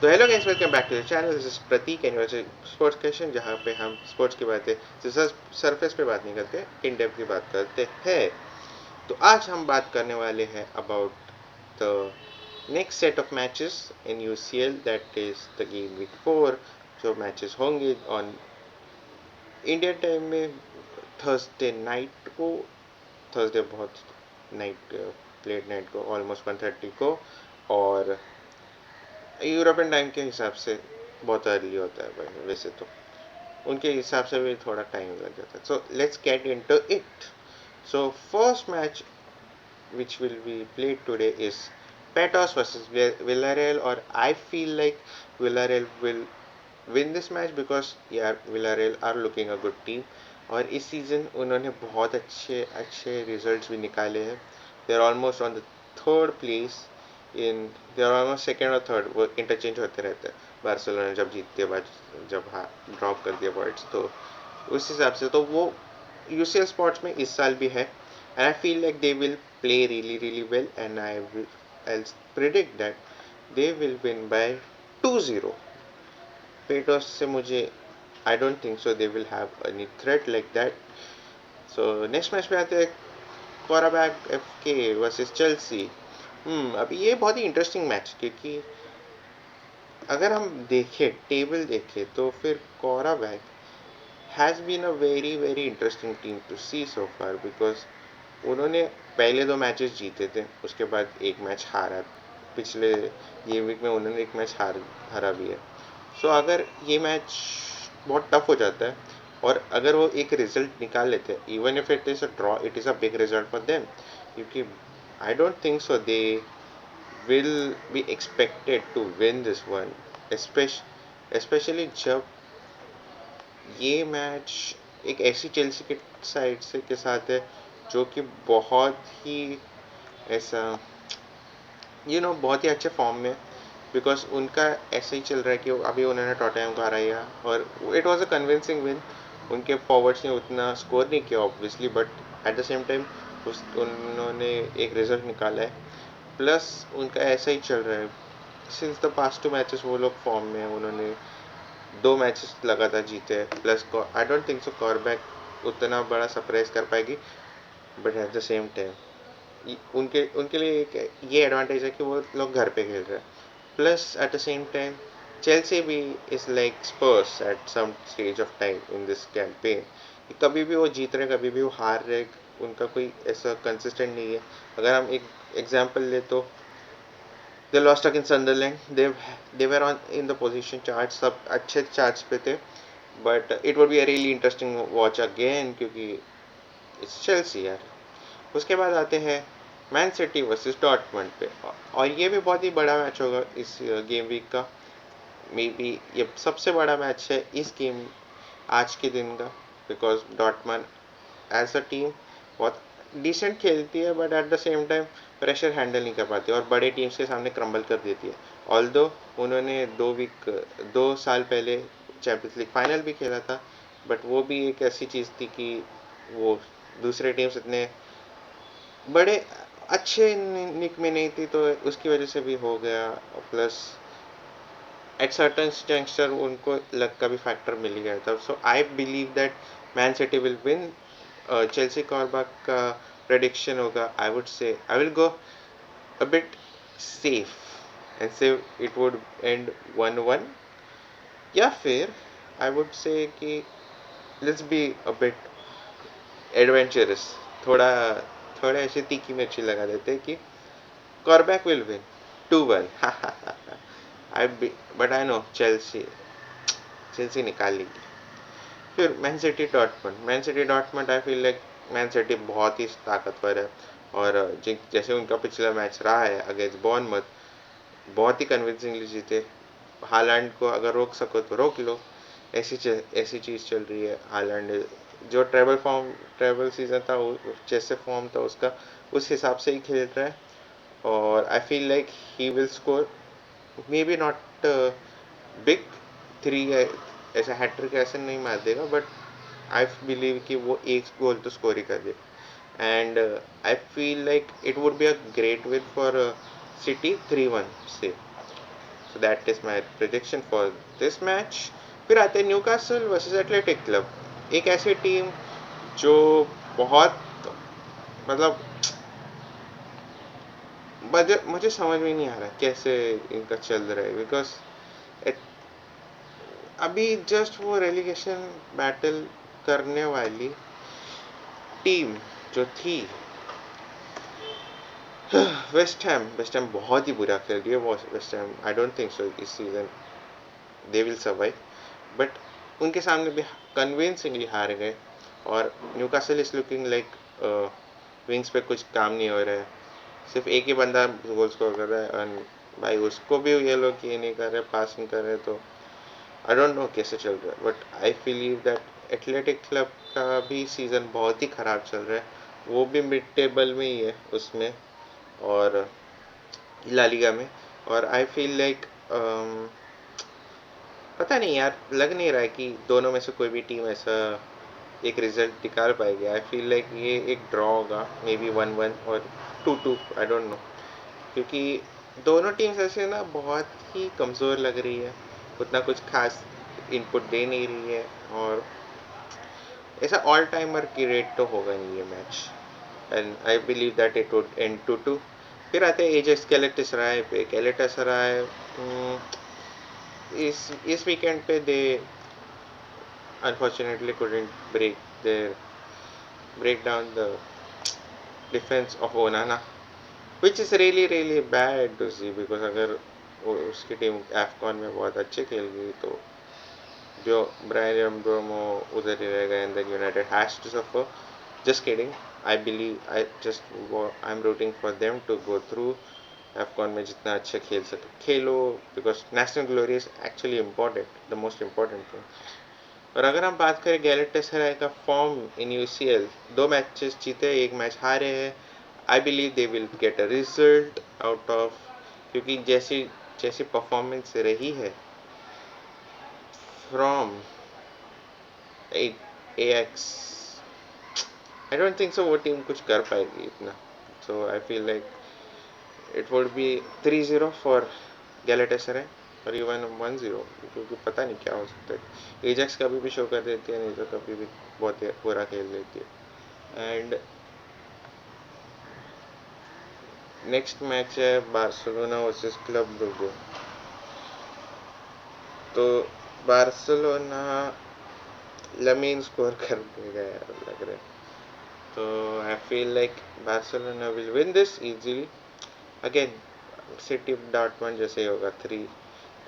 तो hello guys, welcome back to the channel. This is Prateek and your sports question, जहाँ पे हम sports की बातें सरफेस पे बात नहीं करते, इन डेप्थ की बात करते हैं। तो आज हम बात करने वाले हैं about the next set of matches in UCL, that is the game week 4। जो मैचेस होंगे ऑन इंडियन टाइम में थर्सडे नाइट को, थर्सडे बहुत नाइट, लेट नाइट को, ऑलमोस्ट 1:30 को, और यूरोपियन टाइम के हिसाब से बहुत अर्ली होता है भाई वैसे तो, उनके हिसाब से भी थोड़ा टाइम लग जाता है। So let's get into it. So first match which will be played today is Patos versus Villarreal, or I feel like Villarreal will win this match because yeah, Villarreal are looking a good team, और इस season उन्होंने बहुत अच्छे अच्छे results भी निकाले हैं। They are almost on the third place in, they are almost second और थर्ड, वो इंटरचेंज होते रहते हैं। बार्सिलोना जब जीतते बाद, जब ड्रॉप कर दिया पॉइंट्स, तो उस हिसाब से तो वो यूसीएल स्पोर्ट्स में इस साल भी है। And I feel like they will play really really well, and I predict that they will win bye 2-0। पेटोस से मुझे आई don't think so they will have any threat like that. So next match में आते हैं, कोराबैग एफके versus Chelsea. अभी ये बहुत ही interesting match, क्योंकि अगर हम देखें, टेबल देखें, तो फिर Qarabag has been a very very interesting team to see so far, because उन्होंने पहले 2 मैचेस जीते थे, उसके बाद एक मैच हारा। पिछले गेम वीक में उन्होंने एक मैच हारा भी है। सो अगर ये मैच बहुत टफ हो जाता है, और अगर वो एक रिजल्ट निकाल लेते हैं, even if it is a draw, it is a big result for them, क्योंकि I don't think so they will be expected to win this one, especially जब ये मैच एक ऐसी चेल्सी के साइड से के साथ है जो कि बहुत ही ऐसा बहुत ही अच्छे फॉर्म में, बिकॉज उनका ऐसा ही चल रहा है कि अभी उन्होंने टॉटनहम को हराया, और it was a convincing win. उनके फॉरवर्ड्स ने उतना स्कोर नहीं किया obviously, but at the same time उन्होंने एक रिजल्ट निकाला है। प्लस उनका ऐसा ही चल रहा है सिंस द पास्ट 2 मैचेस, वो लोग फॉर्म में है। उन्होंने 2 मैचेस लगातार जीते हैं। Plus I don't think so Qarabag उतना बड़ा सरप्राइज कर पाएगी, but at the same time उनके उनके लिए एक ये एडवांटेज है कि वो लोग घर पे खेल रहे हैं। Plus at the same time Chelsea भी is like Spurs at some stage of time in this campaign, कभी भी वो जीत रहे, कभी भी वो हार रहे, उनका कोई ऐसा कंसिस्टेंट नहीं है। अगर हम एक एग्जांपल ले तो they lost against Sunderland, they were on in the position chart, सब अच्छे चार्ट्स पे थे, but it would be a really interesting watch again, क्योंकि इट्स चेल्सी यार। उसके बाद आते हैं मैन सिटी वर्सेस डॉर्टमंड पे, और ये भी बहुत ही बड़ा मैच होगा इस गेम वीक का। मे बी ये सबसे बड़ा मैच है इस गेम, आज के दिन का, because Dortmund as a team बहुत डिसेंट खेलती है, but at the same time pressure handle नहीं कर पाती, और बड़े टीम्स के सामने क्रम्बल कर देती है। ऑल्दो उन्होंने 2 साल पहले चैंपियंस लीग फाइनल भी खेला था, बट वो भी एक ऐसी चीज़ थी कि वो दूसरे टीम्स इतने बड़े अच्छे निक में नहीं थी, तो उसकी वजह से भी हो गया। प्लस एट सर्टन जंक्शन उनको लक का भी फैक्टर मिल गया था। So I believe that Man City will win. Chelsea Qarabag का प्रेडिक्शन होगा, I would say I will go a bit safe and say it would end 1-1, या फिर आई वुड से कि let's be a bit adventurous, थोड़ा थोड़ा ऐसे तीखी मिर्ची लगा देते हैं कि Qarabag will win 2-1। I but I know Chelsea Chelsea निकाल लेगी। फिर मैन सिटी डॉटमंड, आई फील लाइक मैन सिटी बहुत ही ताकतवर है, और जैसे उनका पिछला मैच रहा है अगेंस्ट बॉर्नमथ, बहुत ही कन्विंसिंगली जीते। हालैंड को अगर रोक सको तो रोक लो, ऐसी चीज़ चल रही है। हालैंड जो ट्रेवल सीजन था, जैसे फॉर्म था उसका, उस हिसाब से ही खेल रहा है, और आई feel like he will score, may be not big 3, ऐसा हैट्रिक ऐसे नहीं मार देगा, बट आई बिलीव कि वो एक गोल तो स्कोर ही कर देगा। And I feel like it would be a great win for city 3-1 से। So that is my prediction for this match. फिर आते हैं न्यूकासल वर्सेस एथलेटिक क्लब, एक ऐसी टीम जो बहुत मतलब मुझे मुझे समझ में नहीं आ रहा कैसे इनका चल रहा है, बिकॉज अभी जस्ट वो रेलीगेशन बैटल करने वाली टीम जो थी वेस्ट हैम बहुत ही बुरा खेल रही है। वो West Ham I don't think so इस season they will survive, but उनके सामने भी कन्विंसिंगली हार गए। और Newcastle is looking like wings पे कुछ काम नहीं हो रहा है, सिर्फ एक ही बंदा गोल स्कोर कर रहा है, एंड भाई उसको भी ये लोग ये नहीं कर रहे, पास नहीं कर रहे, तो आई डोंट नो कैसे चल रहा है। But I believe that athletic club का भी सीज़न बहुत ही ख़राब चल रहा है, वो भी मिड टेबल में ही है उसमें और ला लीगा में। और आई फील लाइक पता नहीं यार, लग नहीं रहा है कि दोनों में से कोई भी टीम ऐसा एक रिजल्ट निकाल पाएगी। आई फील लाइक ये एक ड्रॉ होगा, मे बी 1-1 और 2-2, आई डोंट नो, क्योंकि दोनों टीम्स ऐसे ना बहुत ही कमज़ोर लग रही है, उतना कुछ खास इनपुट दे नहीं रही है, और ऐसा ऑल टाइमर की रेट तो होगा नहीं ये match, and I believe that it would and 2-2। फिर आते हैं एजेक्स गैलेटासराय पे। गैलेटासराय इस वीकेंड पे दे unfortunately couldn't break down the defense of Onana, which is really bad to see, because अगर उसकी टीम एफकॉन में बहुत अच्छे खेल गई तो जो ब्रायन एम्ब्रोमो उधर ही रहेगा, and then United has to suffer. Just kidding, I am rooting for them to go through AFCON में, जितना अच्छा खेल सके खेलो, because national glory is actually important, the most important thing. और अगर हम बात करें गैलेटासराय का फॉर्म इन यूसीएल, 2 मैचेस जीते, 1 मैच हारे हैं। I believe they will get a result out of, क्योंकि जैसी जैसी परफॉर्मेंस रही है from Ajax, I don't think so वो टीम कुछ कर पाएगी इतना। So I feel like it would be 3-0 for Galatasaray, और इवन 1-0, क्योंकि पता नहीं क्या हो सकता है। एजेक्स कभी भी शो कर देती है, नहीं तो कभी भी बहुत बुरा खेल लेती है। एंड नेक्स्ट मैच है बार्सिलोना वर्सेस क्लब ब्रूगे। तो बार्सिलोना लमीन स्कोर कर देगा यार, लग रहा है। तो आई feel like Barcelona will win this easily again. City Dortmund जैसे ही होगा,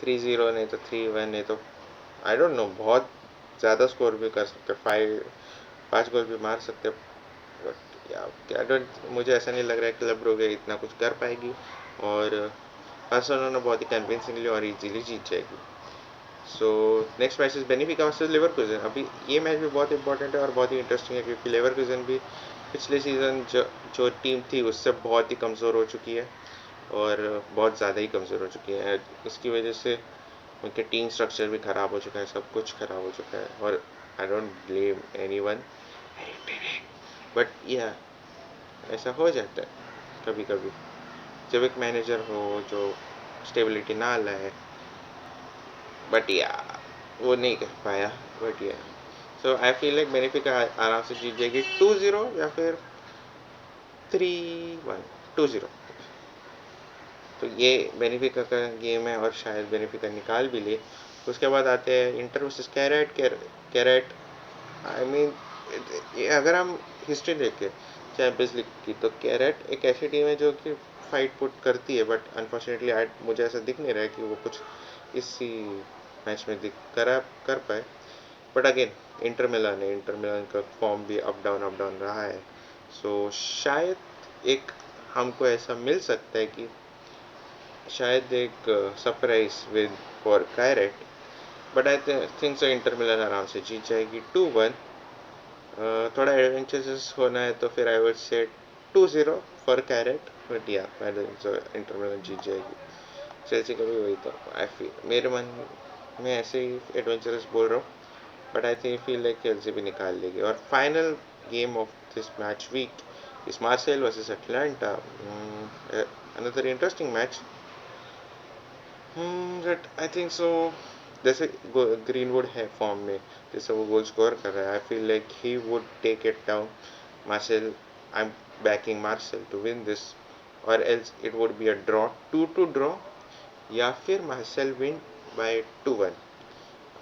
3-0, नहीं तो 3-1, नहीं तो आई डोंट नो, बहुत ज़्यादा स्कोर भी कर सकते, 5 गोल भी मार सकते, बट या डोंट, मुझे ऐसा नहीं लग रहा है क्लब ब्रूगे इतना कुछ कर पाएगी, और बार्सिलोना बहुत ही कन्विंसिंगली और इजीली जीत जाएगी। So next match is Benfica versus Leverkusen. अभी ये मैच भी बहुत इंपॉर्टेंट है और बहुत ही इंटरेस्टिंग है, क्योंकि लेवरकुसेन भी पिछले सीज़न जो टीम थी उससे बहुत ही कमज़ोर हो चुकी है, और बहुत ज़्यादा ही कमज़ोर हो चुकी है। इसकी वजह से उनके टीम स्ट्रक्चर भी ख़राब हो चुका है, सब कुछ ख़राब हो चुका है, और I don't blame any one, but या ऐसा हो जाता है कभी कभी, जब एक मैनेजर हो जो स्टेबिलिटी ना लाए, बट या वो नहीं कर पाया। बट या सो आई फील लाइक बेनिफिका आराम से जीत जाएगी 2-0 या फिर 3-1, 2-0। तो ये बेनिफिका का गेम है, और शायद बेनिफिका निकाल भी ले। उसके बाद आते हैं Inter versus Kairat. Kairat I mean, अगर हम हिस्ट्री देखें चैंपियंस लीग की, तो कैरेट एक ऐसी टीम है जो कि फाइट पुट करती है, बट अनफॉर्चुनेटली मुझे ऐसा दिख नहीं रहा है कि वो कुछ इसी मैच में कर पाए। बट अगेन इंटर मिलान का फॉर्म भी अप डाउन रहा है, सो शायद एक हमको ऐसा मिल सकता है कि शायद एक surprise win for Kairat, but I think so Inter Milan आराम से जीत जाएगी 2-1। थोड़ा एडवेंचरस होना है तो फिर आई वुड से 2-0 फॉर कैरेट, बट या आई थिंक सो इंटर मिलान जीत जाएगी। चेल्सी का भी वही, तो आई फील मेरे मन में ऐसे ही एडवेंचरस बोल रहा हूँ, but I think feel like Chelsea भी निकाल लेगी। और final game of this match week is Marseille versus Atlanta. Another interesting match. But I think so, जैसे ग्रीनवुड है फॉर्म में, जैसे वो गोल स्कोर कर रहा है, I feel like he would take it down. Marseille, I am backing Marseille to win this, और else it would be a draw, 2-2 draw, या फिर मार्सेल विन बाय 2-1.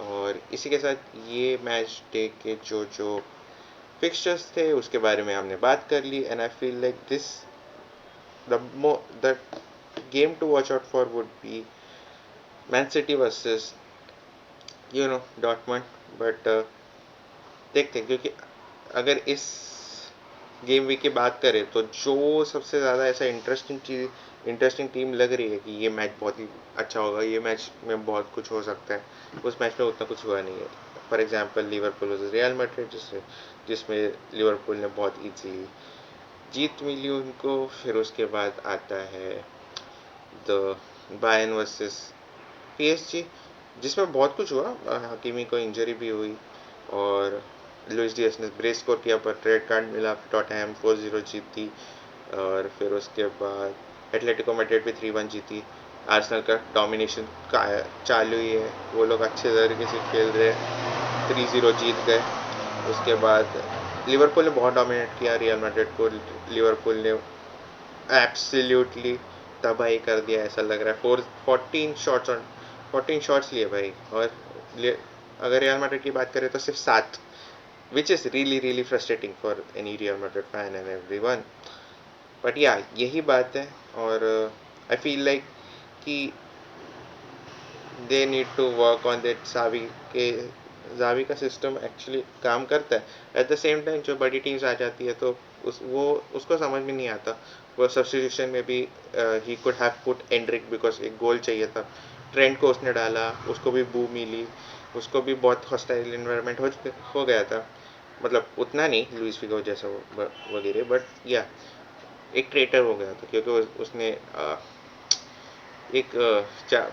और इसी के साथ ये मैच डे के जो जो फिक्सचर्स थे उसके बारे में हमने बात कर ली. And I feel like this, the game to watch out for would be Man City versus Dortmund. But देखते हैं, क्योंकि अगर इस गेम वीक की बात करें तो जो सबसे ज़्यादा ऐसा इंटरेस्टिंग टीम लग रही है कि ये मैच बहुत ही अच्छा होगा, ये मैच में बहुत कुछ हो सकता है, उस मैच में उतना कुछ हुआ नहीं है. For example Liverpool versus real Madrid, जिसमें लिवरपूल ने बहुत इजीली जीत मिली उनको. फिर उसके बाद आता है द बायर्न वर्सेस पीएसजी, जिसमें बहुत कुछ हुआ. हकीमी को इंजरी भी हुई और लुइस डियास ने ब्रेस स्कोर किया पर रेड कार्ड मिला. टॉटनहैम 4-0 जीती. और फिर उसके बाद एटलेटिको मैड्रिड भी 3-1 जीती. आर्सेनल का डोमिनेशन का चालू ही है, वो लोग अच्छे तरीके से खेल रहे हैं, 3-0 जीत गए. उसके बाद लिवरपूल ने बहुत डोमिनेट किया रियल मैड्रिड को. लिवरपूल ने एब्सोल्युटली तबाही कर दिया, ऐसा लग रहा है. 14 शॉट्स लिए भाई. और अगर रियल मैड्रिड की बात करें तो सिर्फ 7, which is really really frustrating for any Real Madrid fan and everyone. But yeah, यही बात है. और I feel like कि they need to work on that. Xavi का सिस्टम एक्चुअली काम करता है. एट द सेम टाइम जो बड़ी टीम्स आ जाती है तो उसको समझ में नहीं आता. वो सब्स्टिट्यूशन में भी he could have put Anrich, because एक गोल चाहिए था. ट्रेंड को उसने डाला, उसको भी बू मिली, उसको भी बहुत हॉस्टाइल इन्वायरमेंट हो गया था. मतलब उतना नहीं लुइस फिगो जैसा वगैरह, बट या एक ट्रेटर हो गया था, क्योंकि उसने एक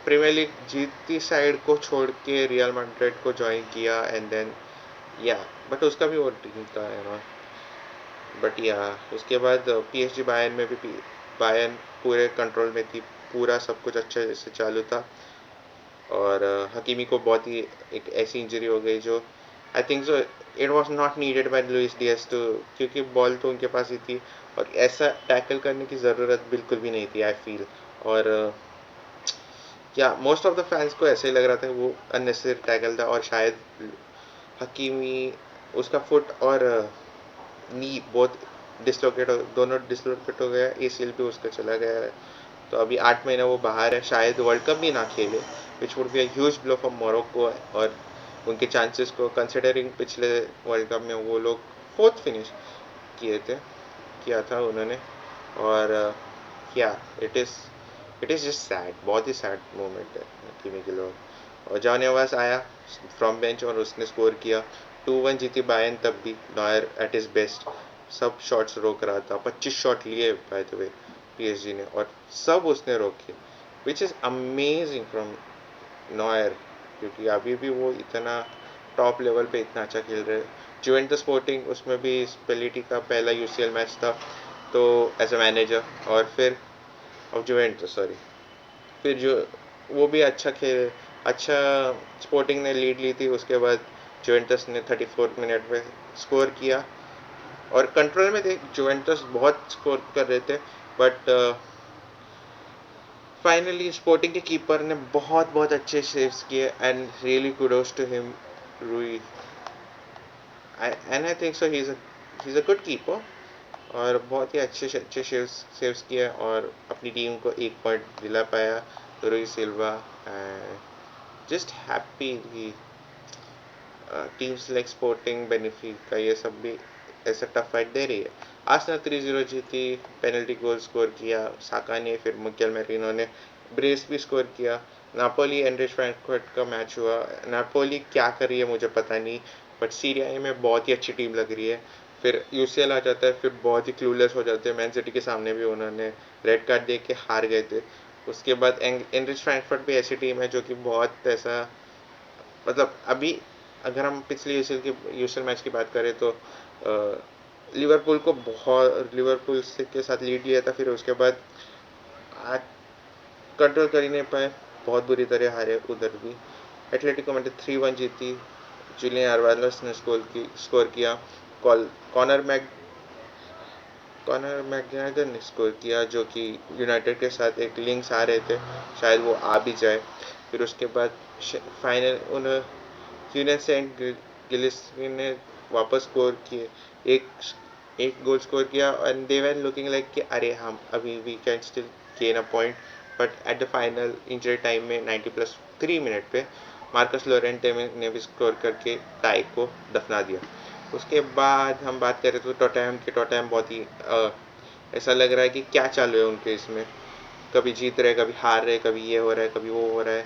प्रीमियर लीग जीतती साइड को छोड़ के रियल मैड्रिड को ज्वाइन किया. एंड देन या, बट उसका भी वो टीम था बट या उसके बाद पीएसजी बायर्न में भी बायर्न पूरे कंट्रोल में थी, पूरा सब कुछ अच्छे से चालू था. और हकीमी को बहुत ही एक ऐसी इंजरी हो गई जो I think so it was not needed by Luis Diaz to, क्योंकि बॉल तो उनके पास ही थी और ऐसा टैकल करने की ज़रूरत बिल्कुल भी नहीं थी, आई फील. और या मोस्ट ऑफ द फैंस को ऐसे ही लग रहा था वो अननेसेसरी टैकल था. और शायद हकीमी, उसका फुट और नी बहुत दोनों डिसलोकेट हो गया. एसीएल भी उसका चला गया है, तो अभी 8 महीना वो बाहर है. शायद वर्ल्ड कप भी ना खेले, which would be a huge blow for Morocco. और उनके चांसेस को कंसिडरिंग पिछले वर्ल्ड कप में वो लोग फोर्थ फिनिश किया था उन्होंने. और क्या, इट इज़ जस्ट सैड, बहुत ही सैड मोमेंट है हकीमी के लोग. और जॉन एवास आया फ्रॉम बेंच और उसने स्कोर किया. 2-1 जीती बायर्न, तब भी नॉयर एट इज बेस्ट, सब शॉट्स रोक रहा था. 25 शॉट लिए बाय द वे पीएसजी ने, और सब उसने रोके, which is amazing from Neuer, क्योंकि अभी भी वो इतना टॉप लेवल पे इतना अच्छा खेल रहे हैं. जुवेंटस स्पोर्टिंग, उसमें भी स्पेलिटी का पहला यूसीएल मैच था तो एज अ मैनेजर. और फिर अब जुवेंटस, सॉरी, फिर जो वो भी अच्छा स्पोर्टिंग ने लीड ली थी. उसके बाद जुवेंटस ने 34 मिनट में स्कोर किया और कंट्रोल में थे. जुवेंटस बहुत स्कोर कर रहे थे, बट फाइनली स्पोर्टिंग के कीपर ने बहुत बहुत अच्छे सेव्स किए. And really kudos to him, Rui. And I think so he is a good keeper. और बहुत ही अच्छे सेव्स किए और अपनी टीम को एक पॉइंट दिला पाया रूई सिल्वा. जस्ट हैप्पी कि टीम्स लाइक स्पोर्टिंग, बेनिफिका, ये सब भी ऐसा टफ फाइट दे रही है. आर्सेनल 3-0 जीती, पेनल्टी गोल स्कोर किया साका ने, फिर मिकेल मेरिनो ने ब्रेस भी स्कोर किया. नापोली एंड्रिच फ्रैंकफर्ट का मैच हुआ. नापोली क्या कर रही है मुझे पता नहीं, बट सीरिया ए में बहुत ही अच्छी टीम लग रही है. फिर यूसीएल आ जाता है, फिर बहुत ही क्लूलेस हो जाते हैं. मैन सिटी के सामने भी उन्होंने रेड कार्ड दे के हार गए थे. उसके बाद एंड्रिच फ्रैंकफर्ट भी ऐसी टीम है जो कि बहुत ऐसा, मतलब अभी अगर हम पिछले यूसीएल मैच की बात करें तो लिवरपूल से के साथ लीड लिया था, फिर उसके बाद कंट्रोल कर ही नहीं पाए. बहुत बुरी तरह हारे उधर भी। एटलेटिको मैड्रिड 3-1 जीती। जुलियन अल्वारेस ने स्कोर किया। कॉल कॉनर मैक कॉनर मैकग्रागर ने स्कोर किया, जो कि यूनाइटेड के साथ एक लिंक्स आ रहे थे, शायद वो आ भी जाए। फिर उसके बाद फाइनल उन यूनियन सेंट गिलिस ने वापस स्कोर किए, एक एक गोल स्कोर किया, and they were looking like कि अरे हम अभी we can still gain a point. But at the final injury time में 90+3 मिनट पे मार्कस लोरेंटे ने भी स्कोर करके टाई को दफना दिया। उसके बाद हम बात करें तो टॉटनहम की। टॉटनहम बहुत ही ऐसा लग रहा है कि क्या चालू है उनके इसमें, कभी जीत रहे, कभी हार रहे, कभी ये हो रहा है, कभी वो हो रहा है।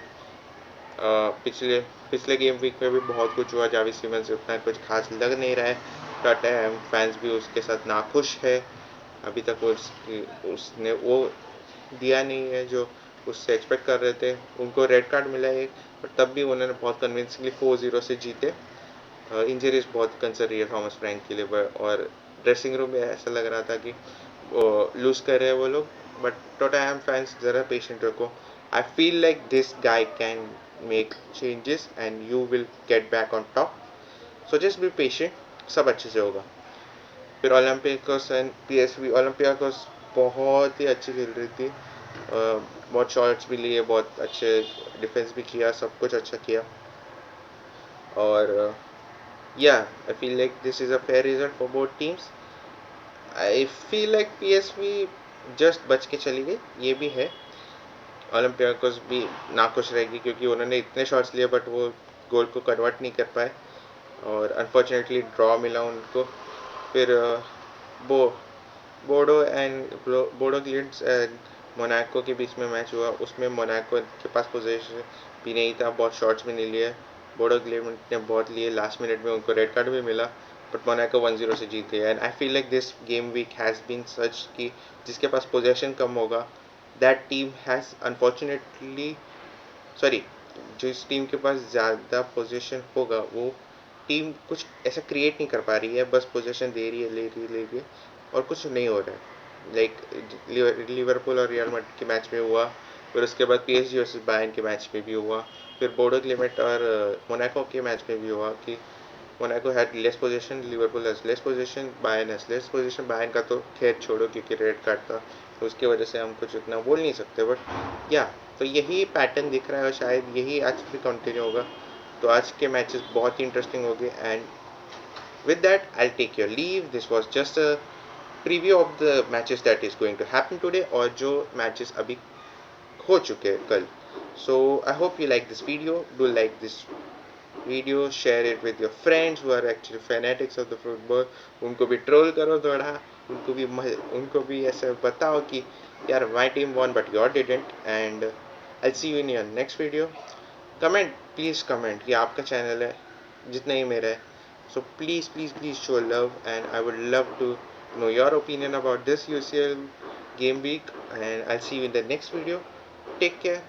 पिछले पिछले गेम वीक में भी बहुत कुछ हुआ। जावी सीमन से उतना कुछ खास लग नहीं रहा है। टॉटनहम फैंस भी उसके साथ नाखुश है। अभी तक उसने वो दिया नहीं है जो उससे एक्सपेक्ट कर रहे थे। उनको रेड कार्ड मिला एक, पर तब भी उन्होंने बहुत कन्विंसिंगली 4-0 से जीते। इंजरीज बहुत कंसर्न रही है थॉमस फ्रैंक के लिए, और ड्रेसिंग रूम में ऐसा लग रहा था कि लूज कर रहे हैं वो लोग। बट टोटनहम फैंस ज़रा पेशेंट रखो। आई feel like this guy can make changes and you will get back on top, so just be patient, सब अच्छे से होगा। फिर ओलंपियाकोस एंड पीएसवी। ओलंपियाकोस बहुत ही अच्छी खेल रही थी, बहुत शॉट्स भी लिए, बहुत अच्छे डिफेंस भी किया, सब कुछ अच्छा किया। और yeah, I feel like this is a fair result for both teams. I feel like PSV just बच के चली गई, ये भी है। ओलंपियाकोस भी नाखुश रहेगी क्योंकि उन्होंने इतने शॉट्स लिए बट वो गोल को कन्वर्ट नहीं कर पाए, और अनफॉर्चुनेटली ड्रॉ मिला उनको। फिर बो बोडो ग्लिम्स एंड मोनाको के बीच में मैच हुआ। उसमें मोनाको के पास पोजीशन भी नहीं था, बहुत शॉट्स भी नहीं लिए। बोडो ग्लिम्स ने बहुत लिए, लास्ट मिनट में उनको रेड कार्ड भी मिला, बट मोनाको 1-0 से जीत गया। And I feel like this game week has been such कि जिसके पास पोजीशन कम होगा, that team has unfortunately, sorry, जिस टीम के पास ज़्यादा पोजीशन होगा वो टीम कुछ ऐसा क्रिएट नहीं कर पा रही है, बस पोजीशन दे रही है, ले रही है, और कुछ नहीं हो रहा है। लाइक लिवरपूल और रियल मैड्रिड के मैच में हुआ, फिर उसके बाद पीएसजी वर्सेस बायर्न के मैच में भी हुआ, फिर बोडो क्लिमेट और मोनाको के मैच में भी हुआ कि Monaco had less position, Liverpool has less position, Bayern has less position. Bayern का तो खैर छोड़ो क्योंकि रेड कार्ड था, तो उसकी वजह से हम कुछ इतना बोल नहीं सकते। बट या तो यही पैटर्न दिख रहा है और शायद यही आज भी कंटिन्यू होगा। तो आज के मैचेस बहुत ही इंटरेस्टिंग हो गए। And with that, I'll take your leave. This was just a preview of the matches that is going to happen today, और जो matches अभी हो चुके हैं कल. So I hope you like this video. Do like this video, share it with your friends who are actually fanatics of the football. उनको भी troll करो थोड़ा, उनको भी ऐसे बताओ कि यार my team won but your didn't. And I'll see you in your next video. Comment, please comment. ये आपका channel है जितना ही मेरा है. So please show love, and I would love to know your opinion about this UCL game week. And I'll see you in the next video. Take care.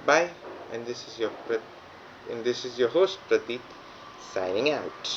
Bye. And this is your host Pratik signing out.